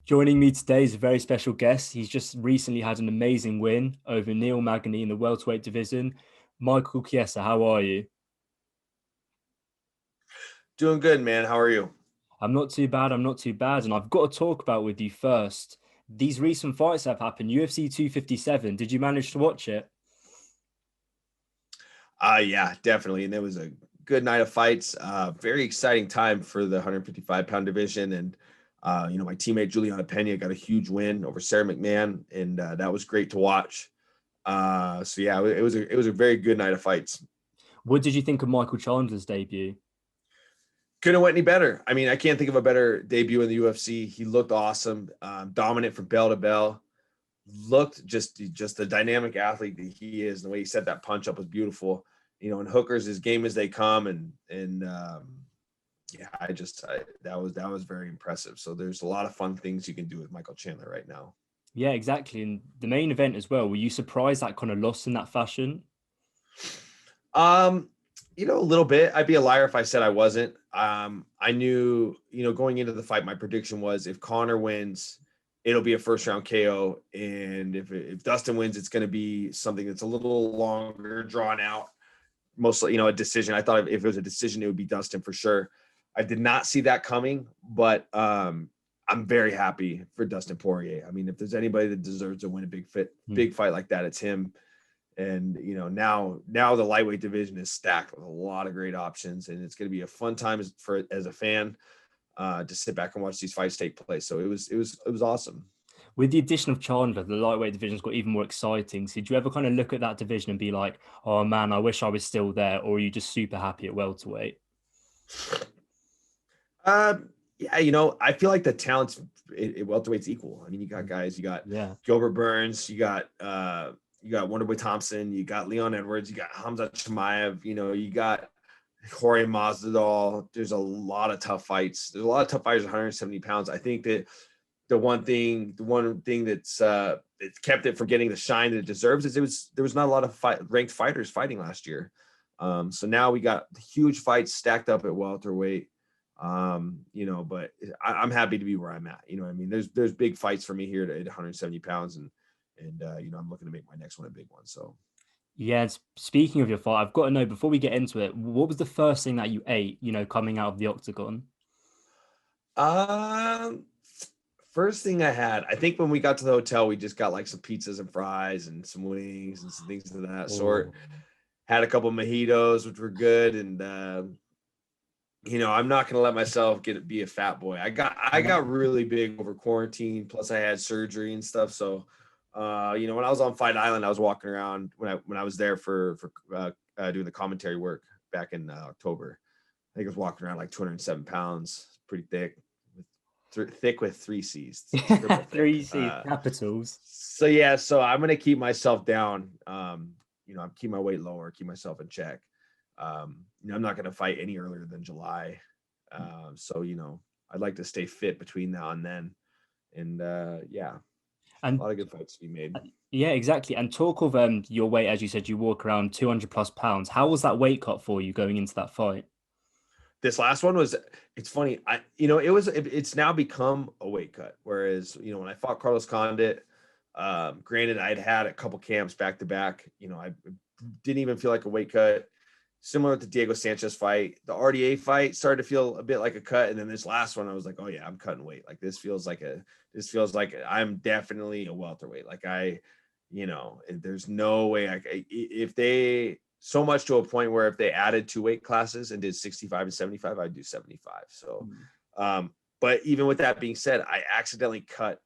Joining me today is a very special guest. He's just recently had an amazing win over Neil Magny in the welterweight division. Michael Chiesa, how are you? Doing good, man. How are you? I'm not too bad. I'm not too bad. And I've got to talk about with you first. These recent fights that have happened, UFC 257. Did you manage to watch it? Yeah, definitely. And it was a good night of fights. Very exciting time for the 155-pound division. And my teammate Juliana Pena got a huge win over Sarah McMahon, and that was great to watch. So yeah, it was a very good night of fights. What did you think of Michael Chandler's debut? Couldn't have went any better. I mean, I can't think of a better debut in the UFC. He looked awesome, dominant from bell to bell. Looked just the dynamic athlete that he is. The way he set that punch up was beautiful. And hookers as game as they come, and yeah, that was very impressive. So there's a lot of fun things you can do with Michael Chandler right now. Yeah, exactly. And the main event as well. Were you surprised that kind of lost in that fashion? Um, a little bit. I'd be a liar if I said I wasn't. I knew, going into the fight, my prediction was if Connor wins, it'll be a first round KO, and if Dustin wins, it's going to be something that's a little longer, drawn out. Mostly, a decision. I thought if it was a decision, it would be Dustin for sure. I did not see that coming, but I'm very happy for Dustin Poirier. I mean, if there's anybody that deserves to win a Hmm. big fight like that, it's him. And now the lightweight division is stacked with a lot of great options, and it's going to be a fun time as a fan to sit back and watch these fights take place. So it was awesome. With the addition of Chandler, the lightweight division's got even more exciting. So did you ever kind of look at that division and be like, oh man, I wish I was still there? Or are you just super happy at welterweight? Yeah, I feel like the talents welterweight's equal. I mean, you got guys, you got Yeah. Gilbert Burns, you got Wonderboy Thompson, you got Leon Edwards, you got Hamza Chimaev, you got Jorge Masvidal. There's a lot of tough fights. There's a lot of tough fighters at 170 pounds. I think that the one thing that's it kept it from getting the shine that it deserves is there was not a lot of ranked fighters fighting last year. So now we got huge fights stacked up at welterweight. But I'm happy to be where I'm at. You know what I mean? There's big fights for me here at 170 pounds, and I'm looking to make my next one a big one. So Yeah. Speaking of your fight, I've got to know before we get into it, what was the first thing that you ate, coming out of the octagon? um first thing I had, I think when we got to the hotel, we just got like some pizzas and fries and some wings and some things of that sort. Oh, Had a couple mojitos, which were good, and I'm not gonna let myself be a fat boy. I got really big over quarantine. Plus, I had surgery and stuff. So, when I was on Fight Island, I was walking around when I was there for doing the commentary work back in October. I think I was walking around like 207 pounds, pretty thick, thick with three C's, triple thick. three C capitals. So yeah, so I'm gonna keep myself down. I'm keep my weight lower, keep myself in check. I'm not going to fight any earlier than July. So, I'd like to stay fit between now and then. And yeah, a And lot of good fights to be made. yeah, exactly. And talk of your weight, as you said, you walk around 200 plus pounds. How was that weight cut for you going into that fight? This last one it's funny. It's now become a weight cut. Whereas, when I fought Carlos Condit, granted, I'd had a couple camps back to back, I didn't even feel like a weight cut. Similar to Diego Sanchez fight, the RDA fight started to feel a bit like a cut, and then this last one, I was like, "Oh yeah, I'm cutting weight. Like this feels like I'm definitely a welterweight. Like there's no way if they so much to a point where if they added two weight classes and did 65 and 75, I'd do 75. So, Mm. um, but even with that being said, I accidentally cut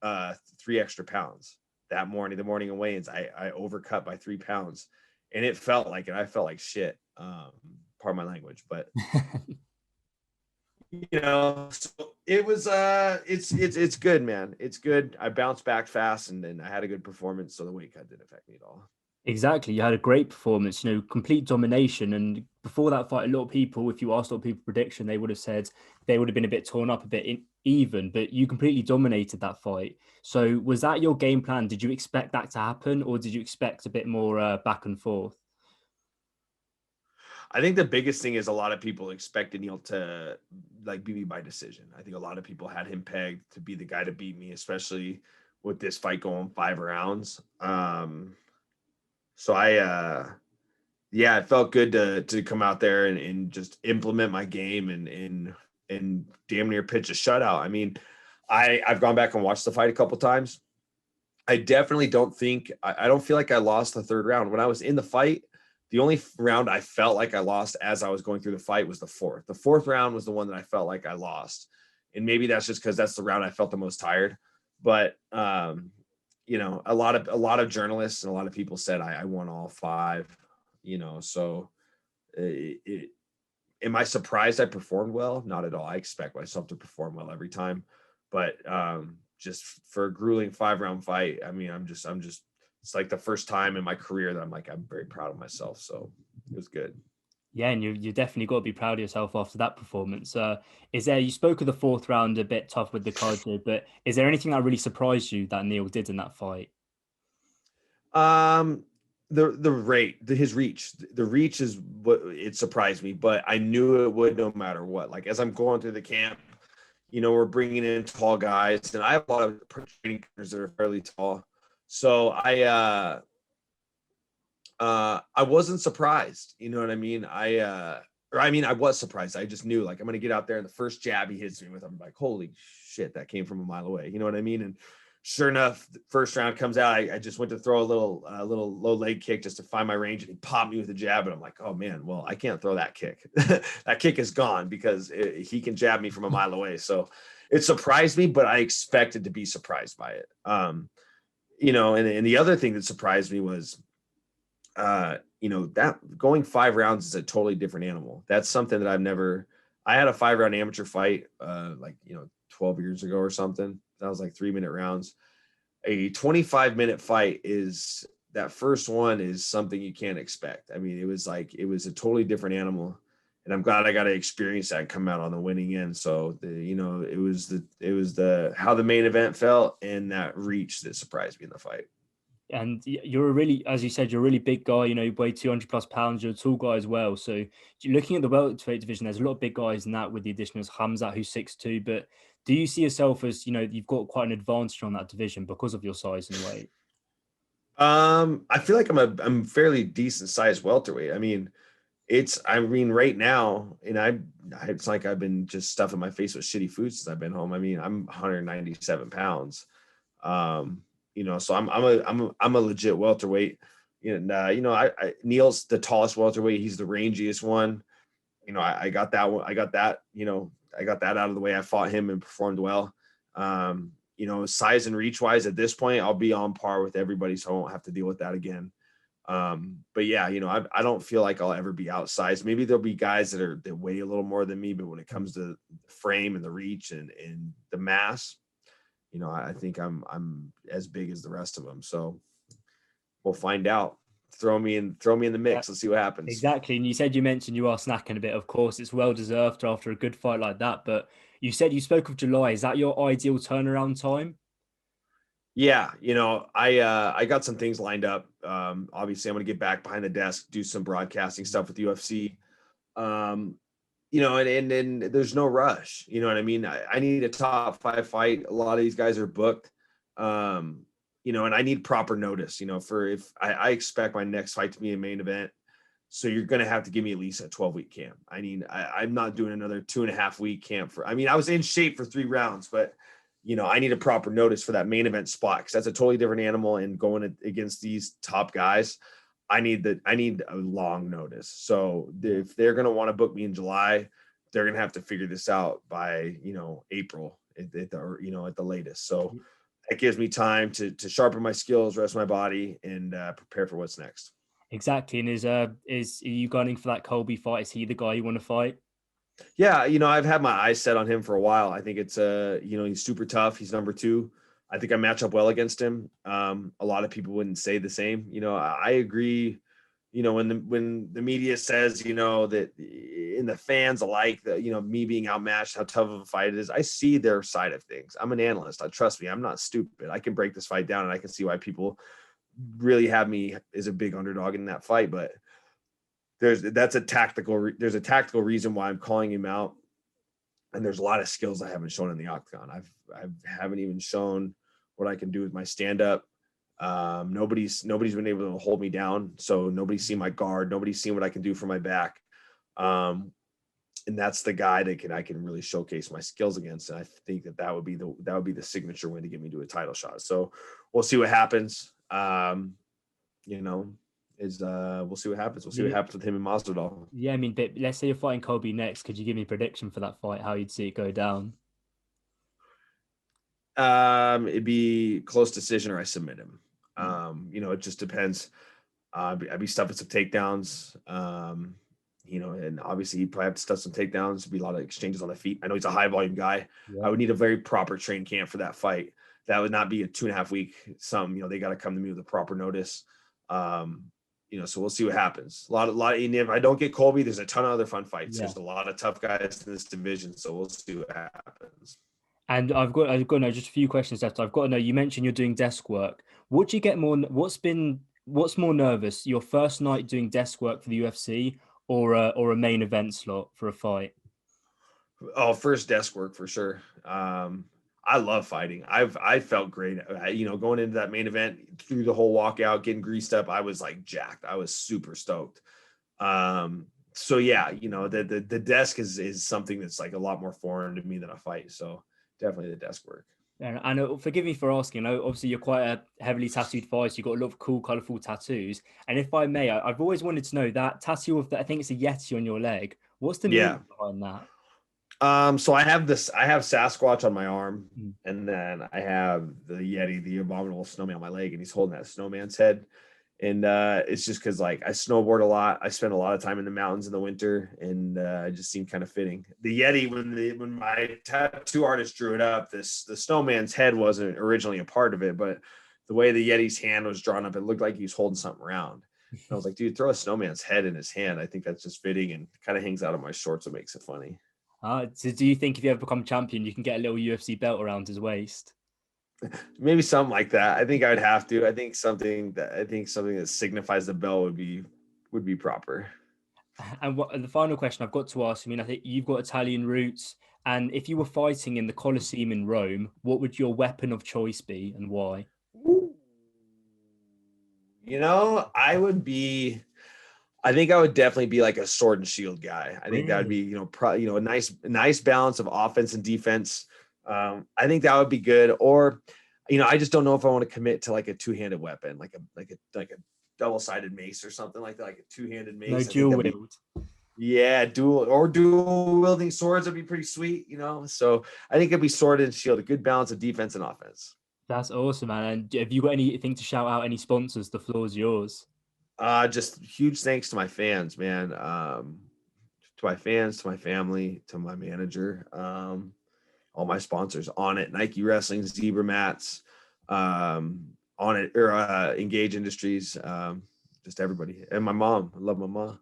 3 extra pounds that morning. The morning of weigh-ins, I overcut by 3 pounds, and it felt like it. I felt like shit. Pardon my language, but so it was. It's good, man. It's good. I bounced back fast, and then I had a good performance, so the weight cut didn't affect me at all. Exactly. You had a great performance, complete domination. And before that fight, a lot of people, if you asked a lot of people prediction, they would have said they would have been a bit torn up, a bit even, but you completely dominated that fight. So was that your game plan? Did you expect that to happen or did you expect a bit more back and forth? I think the biggest thing is a lot of people expected Neil to like beat me by decision. I think a lot of people had him pegged to be the guy to beat me, especially with this fight going 5 rounds. So yeah, it felt good to come out there and just implement my game and damn near pitch a shutout. I mean, I've gone back and watched the fight a couple times. I definitely don't think I don't feel like I lost the 3rd round. When I was in the fight, the only round I felt like I lost as I was going through the fight was the 4th. The 4th round was the one that I felt like I lost. And maybe that's just because that's the round I felt the most tired. But you know, a lot of journalists and a lot of people said I won all 5, you know, so am I surprised I performed well? Not at all. I expect myself to perform well every time. But just for a grueling 5-round fight, I mean, I'm just it's like the first time in my career that I'm very proud of myself. So it was good. Yeah, and you definitely got to be proud of yourself after that performance. You spoke of the 4th round a bit tough with the cardio, but is there anything that really surprised you that Neil did in that fight? His reach. The reach is what it surprised me, but I knew it would no matter what. Like as I'm going through the camp, you know, we're bringing in tall guys, and I have a lot of training partners that are fairly tall. So I wasn't surprised. You know what I mean? I was surprised. I just knew like I'm gonna get out there, and the first jab he hits me with, I'm like, holy shit, that came from a mile away. You know what I mean? And sure enough, the first round comes out. I just went to throw a little low leg kick just to find my range, and he popped me with a jab, and I'm like, oh man, well, I can't throw that kick. That kick is gone because he can jab me from a mile away. So it surprised me, but I expected to be surprised by it. You know, and the other thing that surprised me was, you know, that going 5 rounds is a totally different animal. That's something that I had a 5-round amateur fight, like, you know, 12 years ago or something. That was like 3-minute rounds. A 25-minute fight that first one is something you can't expect. I mean, it was a totally different animal, and I'm glad I got to experience that and come out on the winning end. So it was the how the main event felt and that reach that surprised me in the fight. And you're as you said, you're a really big guy. You know, you weigh 200 plus pounds. You're a tall guy as well. So looking at the welterweight division, there's a lot of big guys in that, with the addition of Hamzat, who's 6'2". But do you see yourself as, you know, you've got quite an advantage on that division because of your size and weight? I feel like I'm fairly decent sized welterweight. I mean, right now, and it's like I've been just stuffing my face with shitty food since I've been home. I mean, I'm 197 pounds. You know, so I'm a legit welterweight. And Neil's the tallest welterweight. He's the rangiest one. You know, I got that one. I got that out of the way. I fought him and performed well. You know, size and reach wise, at this point, I'll be on par with everybody, so I won't have to deal with that again. But yeah, you know, I don't feel like I'll ever be outsized. Maybe there'll be guys that weigh a little more than me, but when it comes to the frame and the reach and the mass, you know, I think I'm as big as the rest of them. So we'll find out. Throw me in the mix. Let's see what happens. Exactly. And you mentioned you are snacking a bit. Of course, it's well deserved after a good fight like that. But you said you spoke of July. Is that your ideal turnaround time? Yeah, you know, I got some things lined up. Obviously, I'm going to get back behind the desk, do some broadcasting stuff with UFC. You know, and there's no rush. You know what I mean? I need a top 5 fight. A lot of these guys are booked. You know, and I need proper notice. You know, if I expect my next fight to be a main event, so you're going to have to give me at least a 12-week camp. I mean, I'm not doing another 2.5-week camp I was in shape for 3 rounds, but you know, I need a proper notice for that main event spot, because that's a totally different animal. And going against these top guys, I need a long notice. So if they're going to want to book me in July, they're going to have to figure this out by, you know, April at the latest. So that gives me time to sharpen my skills, rest my body, and prepare for what's next. Exactly. And is you gunning for that Colby fight? Is he the guy you want to fight? Yeah, you know, I've had my eyes set on him for a while. I think it's you know, he's super tough. He's number 2. I think I match up well against him. A lot of people wouldn't say the same. You know, I agree. You know, when the media says, you know, that in the fans alike, that, you know, me being outmatched, how tough of a fight it is, I see their side of things. I'm an analyst. Trust me, I'm not stupid. I can break this fight down, and I can see why people really have me as a big underdog in that fight. But there's a tactical reason why I'm calling him out. And there's a lot of skills I haven't shown in the octagon. I haven't even shown what I can do with my stand up. Nobody's been able to hold me down. So nobody's seen my guard. Nobody's seen what I can do for my back. And that's the guy that I can really showcase my skills against. And I think that would be the signature win to get me to a title shot. So we'll see what happens. We'll see what happens. We'll see what happens with him and Masvidal. Yeah, I mean, but let's say you're fighting Colby next. Could you give me a prediction for that fight? How you'd see it go down? It'd be close decision or I submit him. It just depends. I'd be stuffing some takedowns. And obviously he'd probably have to stuff some takedowns. There'd be a lot of exchanges on the feet. I know he's a high volume guy. Yeah. I would need a very proper train camp for that fight. That would not be a 2.5 week. They got to come to me with a proper notice. So we'll see what happens. A lot. And if I don't get Colby, there's a ton of other fun fights. Yeah. There's a lot of tough guys in this division. So we'll see what happens. And I've got to know just a few questions left. I've got to know, you mentioned you're doing desk work. Would you get more? What's more nervous? Your first night doing desk work for the UFC or a main event slot for a fight? Oh, first desk work for sure. I love fighting. I felt great. Going into that main event through the whole walkout, getting greased up, I was like jacked. I was super stoked. So yeah, the desk is something that's like a lot more foreign to me than a fight. So definitely the desk work. And I know, forgive me for asking, obviously you're quite a heavily tattooed fighter. You've got a lot of cool, colorful tattoos. And if I may, I've always wanted to know that tattoo I think it's a Yeti on your leg. What's the meaning behind that? So I have Sasquatch on my arm, and then I have the Yeti, the abominable snowman on my leg, and he's holding that snowman's head. And it's just because like I snowboard a lot. I spend a lot of time in the mountains in the winter, and it just seemed kind of fitting. The Yeti, when my tattoo artist drew it up, the snowman's head wasn't originally a part of it, but the way the Yeti's hand was drawn up, it looked like he was holding something around. And I was like, dude, throw a snowman's head in his hand. I think that's just fitting and kind of hangs out of my shorts. It makes it funny. So do you think if you ever become champion, you can get a little UFC belt around his waist? Maybe something like that. I think I would have to. I think something that signifies the belt would be proper. And the final question I've got to ask, I think you've got Italian roots, and if you were fighting in the Colosseum in Rome, what would your weapon of choice be and why? I think I would definitely be like a sword and shield guy. I think that would be, a nice balance of offense and defense. I think that would be good. Or, I just don't know if I want to commit to like a two-handed weapon, like a double-sided mace or something like that, like a two-handed mace. No dual wield. Dual wielding swords would be pretty sweet, So I think it'd be sword and shield, a good balance of defense and offense. That's awesome, man. And have you got anything to shout out? Any sponsors? The floor is yours. Just huge thanks to my fans, man. To my fans, to my family, to my manager, all my sponsors On It, Nike Wrestling, Zebra Mats, On It, or Engage Industries, just everybody. And my mom. I love my mom.